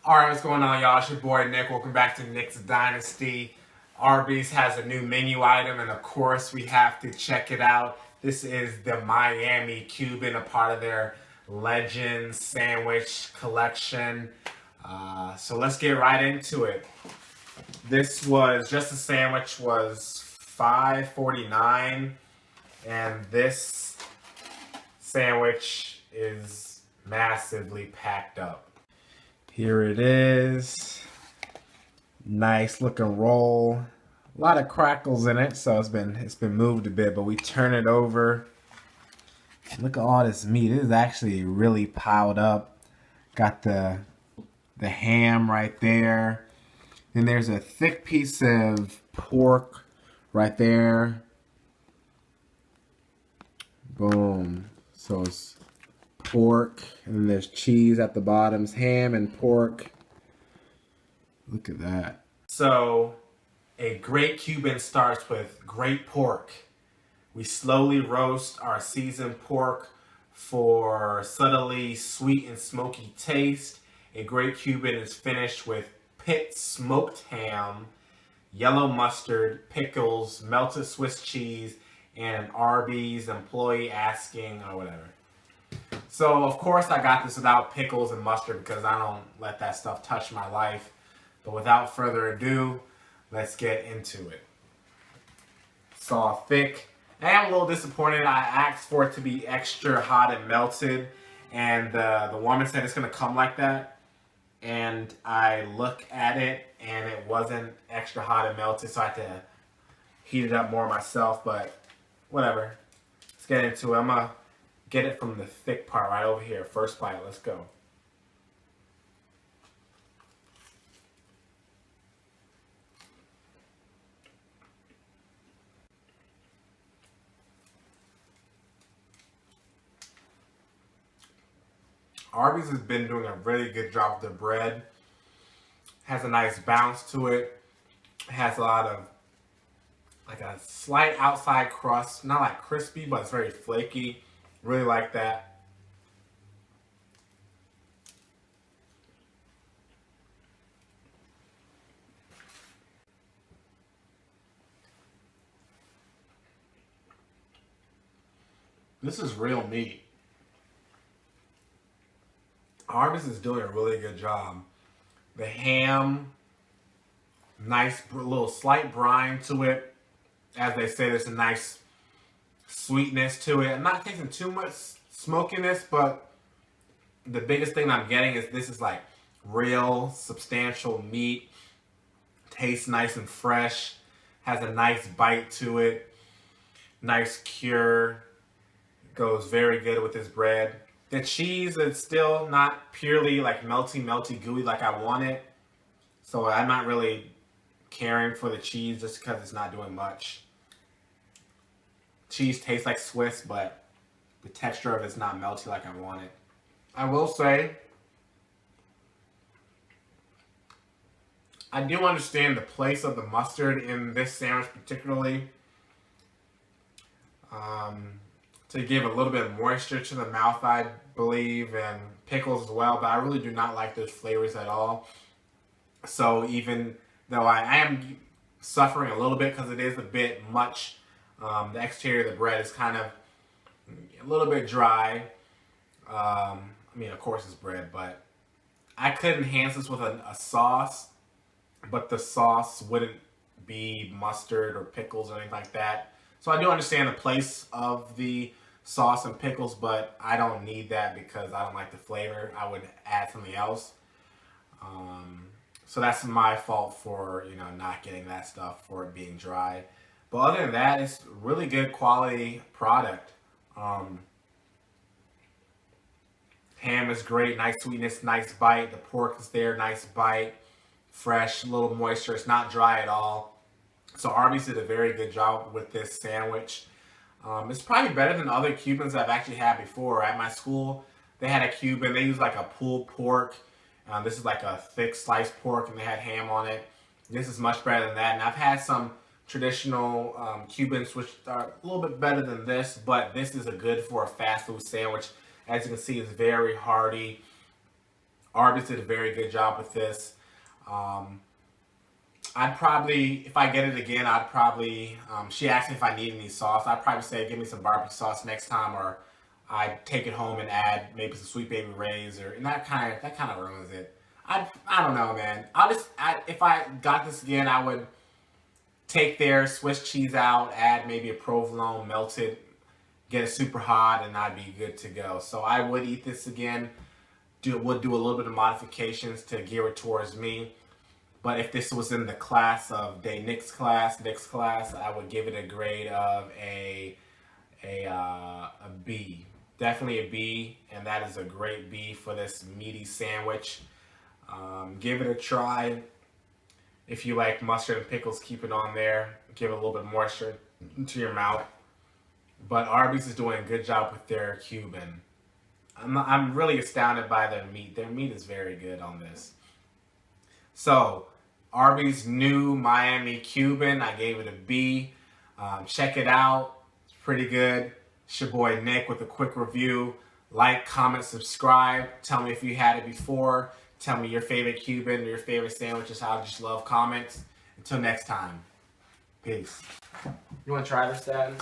Alright, what's going on, y'all? It's your boy Nick. Welcome back to Nick's Dynasty. Arby's has a new menu item, and of course, we have to check it out. This is the Miami Cuban, a part of their Legends sandwich collection. So let's get right into it. This was just a sandwich, was $5.49, and this sandwich is massively packed up. Here it is. Nice looking roll. A lot of crackles in it, so it's been moved a bit, but we turn it over. Look at all this meat. It is actually really piled up. Got the ham right there. Then there's a thick piece of pork right there. Boom. So it's pork, and then there's cheese at the bottom. It's ham and pork. Look at that. So, a great Cuban starts with great pork. We slowly roast our seasoned pork for subtly sweet and smoky taste. A great Cuban is finished with pit smoked ham, yellow mustard, pickles, melted Swiss cheese, and an Arby's employee asking or whatever. So, of course, I got this without pickles and mustard because I don't let that stuff touch my life. But without further ado, let's get into it. It's all thick. I am a little disappointed. I asked for it to be extra hot and melted, and the woman said it's going to come like that. And I look at it, and it wasn't extra hot and melted, so I had to heat it up more myself, but whatever. Let's get into it. I'm going to get it from the thick part right over here. First bite, let's go. Arby's has been doing a really good job with the bread. Has a nice bounce to it. Has a lot of, like a slight outside crust. Not like crispy, but it's very flaky. Really like that. This is real meat. Arby's is doing a really good job. The ham, nice little slight brine to it. As they say, there's a nice sweetness to it. I'm not tasting too much smokiness, but the biggest thing I'm getting is this is like real substantial meat. Tastes nice and fresh. Has a nice bite to it. Nice cure. Goes very good with this bread. The cheese is still not purely like melty, gooey like I want it. So I'm not really caring for the cheese just because it's not doing much. Cheese tastes like Swiss, but the texture of it's not melty like I want it. I will say, I do understand the place of the mustard in this sandwich particularly. To give a little bit of moisture to the mouth, I believe, and pickles as well, but I really do not like those flavors at all. So even though I am suffering a little bit because it is a bit much, the exterior of the bread is kind of a little bit dry. I mean, of course it's bread, but I could enhance this with a sauce, but the sauce wouldn't be mustard or pickles or anything like that. So I do understand the place of the sauce and pickles, but I don't need that because I don't like the flavor. I would add something else. So that's my fault for, not getting that stuff, for it being dry. But other than that, it's really good quality product. Ham is great, nice sweetness, nice bite. The pork is there, nice bite, fresh, little moisture. It's not dry at all. So Arby's did a very good job with this sandwich. It's probably better than other Cubans I've actually had before. At my school, they had a Cuban. They used like a pulled pork. This is like a thick sliced pork, and they had ham on it. This is much better than that. And I've had some traditional Cubans, which are a little bit better than this, but this is a good for a fast food sandwich. As you can see, it's very hearty. Arby's did a very good job with this. I'd probably, if I get it again, I'd probably, she asked me if I need any sauce. I'd probably say, give me some barbecue sauce next time, or I'd take it home and add maybe some Sweet Baby Ray's, and that kind of ruins it. I don't know, man. If I got this again, I would take their Swiss cheese out, add maybe a provolone, melt it, get it super hot, and I'd be good to go. So I would eat this again. Would do a little bit of modifications to gear it towards me. But if this was in the class of Nick's class, I would give it a grade of a B. Definitely a B, and that is a great B for this meaty sandwich. Give it a try. If you like mustard and pickles, keep it on there. Give it a little bit of moisture into your mouth. But Arby's is doing a good job with their Cuban. I'm really astounded by their meat. Their meat is very good on this. So, Arby's new Miami Cuban, I gave it a B. Check it out. It's pretty good. It's your boy Nick with a quick review. Like, comment, subscribe. Tell me if you had it before. Tell me your favorite Cuban or your favorite sandwiches. I just love comments. Until next time. Peace. You want to try this, Dad?